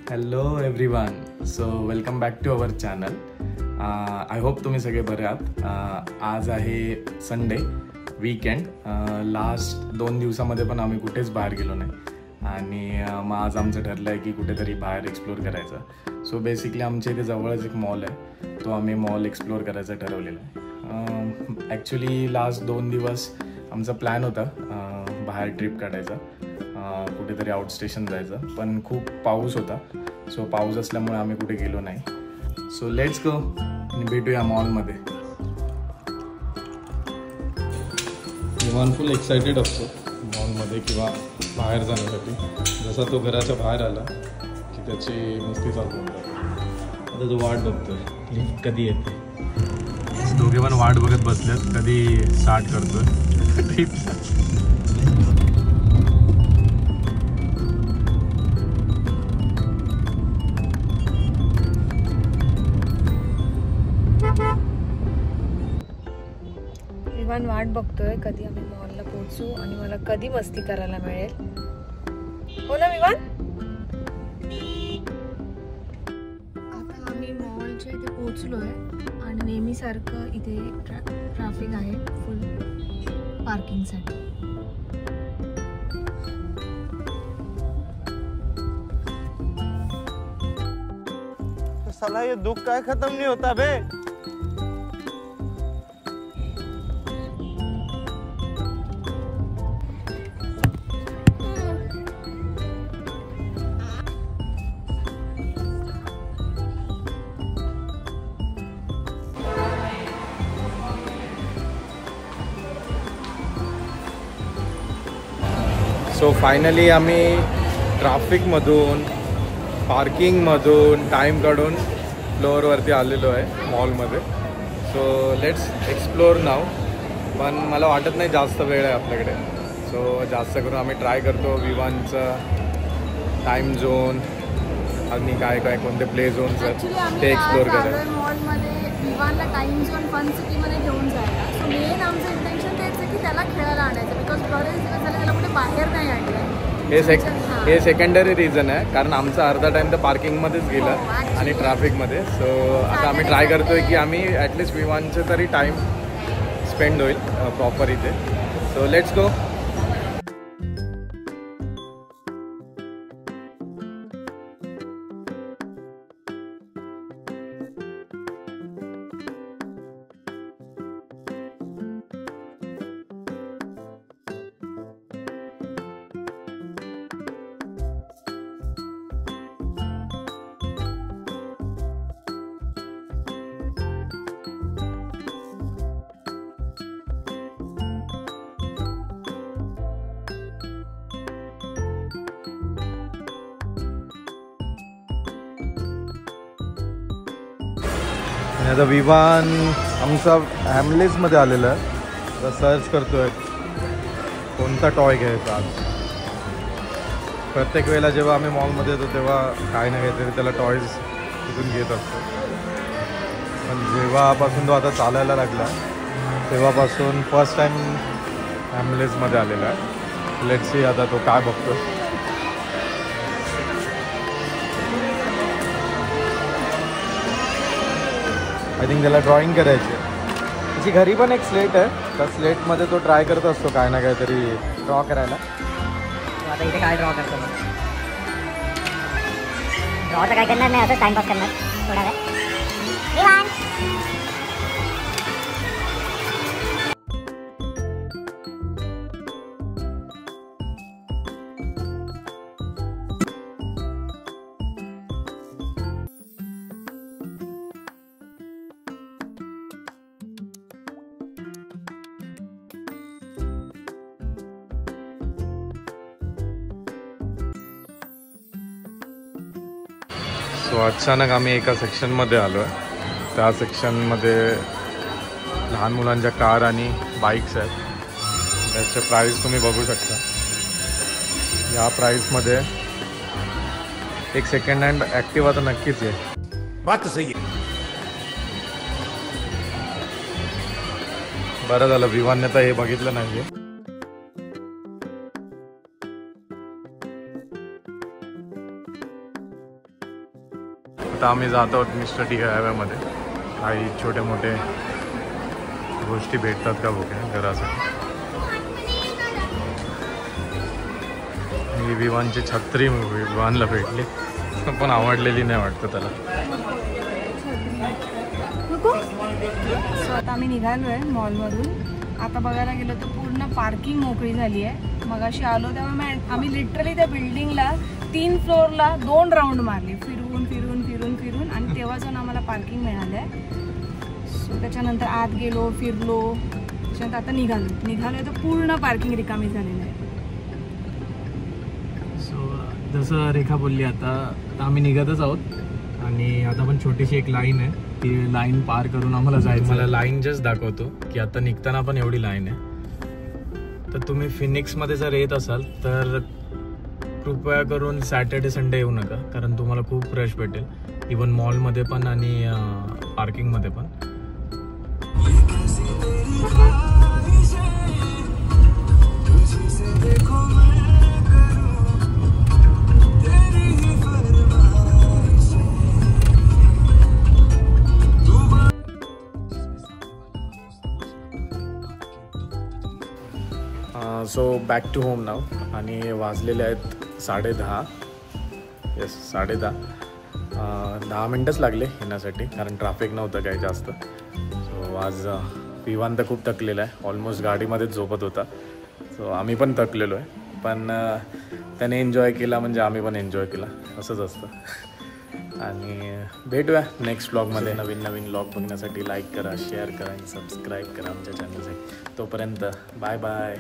Hello everyone. So welcome back to our channel. I hope तुम्ही सगळे बरे आहात. आज आहे संडे वीकेंड. लास्ट 2 दिवसामध्ये पण आम्ही कुठेच बाहेर गेलो नाही आणि मग आज आमचं ठरलं आहे की कुठेतरी बाहेर एक्सप्लोर करायचं. सो बेसिकली आमच्या इथे जवळच एक मॉल आहे, तो आम्ही मॉल एक्सप्लोर करायचं ठरवलेलं आहे. ॲक्च्युली लास्ट 2 दिवस आमचा प्लॅन होता बाहेर ट्रिप काढायचा, कुठेतरी आउट स्टेशन जायचं, पण खूप पाऊस होता. सो पाऊस असल्यामुळे आम्ही कुठे गेलो नाही. सो लेट्स गो आणि भेटूया मॉलमध्ये. इव्हन फुल एक्सायटेड असतो मॉलमध्ये किंवा बाहेर जाण्यासाठी. जसा तो घराच्या बाहेर आला की त्याची मस्ती चालू होतात. आता तो वाट बघतोय लिफ्ट कधी येते. दोघे पण वाट बघत बसलेत कधी स्टार्ट करतोय ट्रिप. विमान वाट बघतोय कधी आम्ही मॉलला पोहोचू आणि मला कधी मस्ती करायला मिळेल. हो ना विमान? आता आम्ही मॉलच्या इथे पोहोचलोय आणि नेहमीसारखं इथे ट्रॅफिक आहे फुल पार्किंगसाठी. साला ये दुख काय खत्म नहीं होता बे. सो फायनली आम्ही ट्रॅफिकमधून पार्किंगमधून टाईम काढून फ्लोअरवरती आलेलो आहे मॉलमध्ये. सो लेट्स एक्सप्लोर नाव. पण मला वाटत नाही जास्त वेळ आहे आपल्याकडे. सो जास्त करून आम्ही ट्राय करतो विवानचं टाईम झोन आणि काय काय कोणते प्ले झोन्स आहेत ते एक्सप्लोर करायचं. मॉलमध्ये विवानला टाइम झोन फन सिटीमध्ये घेऊन जायला. सो मेन आमचं इंटेन्शन तेच आहे की त्याला खेळायला आणायचं, बिकॉज बरेच दिवस झाले त्याला कुठे बाहेर नाही आणलं. हे सेकंडरी रिझन आहे, कारण आमचा अर्धा टाइम तर पार्किंगमध्येच गेला आणि ट्रॅफिकमध्ये. सो आता आम्ही ट्राय करतोय की आम्ही ॲटलिस्ट विवानचे तरी टाईम स्पेंड होईल प्रॉपर इथे. So let's go. आणि आता विमान आमचा हॅमलेसमध्ये आलेला आहे. आता सर्च करतोय कोणता टॉय घ्यायचा आज. प्रत्येक वेळेला जेव्हा आम्ही मॉलमध्ये येतो तेव्हा काय ना काहीतरी त्याला टॉयज तिथून घेत असतो. पण जेव्हापासून तो आता चालायला लागला तेव्हापासून फर्स्ट टाईम हॅमलेसमध्ये आलेला आहे. लेट्स सी आता तो काय बघतो. आय थिंक त्याला ड्रॉइंग करायची आहे. त्याची घरी पण एक स्लेट आहे, त्या स्लेटमध्ये तो ट्राय करत असतो काय ना काहीतरी ड्रॉ करायला. आता इथे काय ड्रॉ करतो मग? ड्रॉ तर काय करणार नाही, असं टाइमपास करणार थोडा वेळ. सो अचानक आम्ही एका सेक्शनमध्ये आलो आहे. त्या सेक्शनमध्ये लहान मुलांच्या कार आणि बाईक्स आहेत. त्याचे प्राईस तुम्ही बघू शकता. या प्राईसमध्ये एक सेकंड हँड ॲक्टिवा तर नक्कीच आहे. बात सही है. बरं झालं विवानने तर हे बघितलं नाही. आता आम्ही जात आहोत मिस्टर DIYमध्ये. काही छोटे मोठे गोष्टी भेटतात का बघूया घरासाठी. ही विवानची छत्री विवानला भेटली पण आवडलेली नाही वाटतं त्याला. सो आता आम्ही निघालो आहे मॉलमधून. आता बघायला गेलो तर पूर्ण पार्किंग मोकळी झाली आहे. मगाशी आलो तेव्हा आम्ही लिटरली त्या बिल्डिंगला 3 फ्लोअरला 2 राऊंड मारले, फिरून फिरून फिरून फिरून, आणि तेव्हा जाऊन आम्हाला पार्किंग मिळालं आहे. सो त्याच्यानंतर आत गेलो, फिरलो, त्याच्यानंतर आता निघालो तर पूर्ण पार्किंग रिकामी झालेलं आहे. सो जसं रेखा बोलली आता आम्ही निघतच आहोत आणि आता पण छोटीशी एक लाईन आहे, ती लाईन पार करून आम्हाला जायचं. मला लाईन जस्ट दाखवतो की आता निघताना पण एवढी लाईन आहे. तर तुम्ही फिनिक्समध्ये जर येत असाल तर कृपया करून सॅटर्डे संडे येऊ नका, कारण तुम्हाला खूप रश भेटेल, इवन मॉलमध्ये पण आणि पार्किंगमध्ये पण. So back to home now. आणि वाजलेले आहेत 10:30. येस 10:30. 10 मिनटंच लागले येण्यासाठी, कारण ट्रॅफिक नव्हतं काही जास्त. सो आज विवान तर खूप थकलेला आहे, ऑलमोस्ट गाडीमध्येच झोपत होता. सो आम्ही पण थकलेलो आहे, पण त्याने एन्जॉय केला म्हणजे आम्ही पण एन्जॉय केला, असंच असतं. आणि भेटूया नेक्स्ट व्लॉगमध्ये. नवीन व्लॉग बघण्यासाठी लाईक करा, शेअर करा आणि सबस्क्राईब करा आमच्या चॅनलसाठी. तोपर्यंत बाय बाय.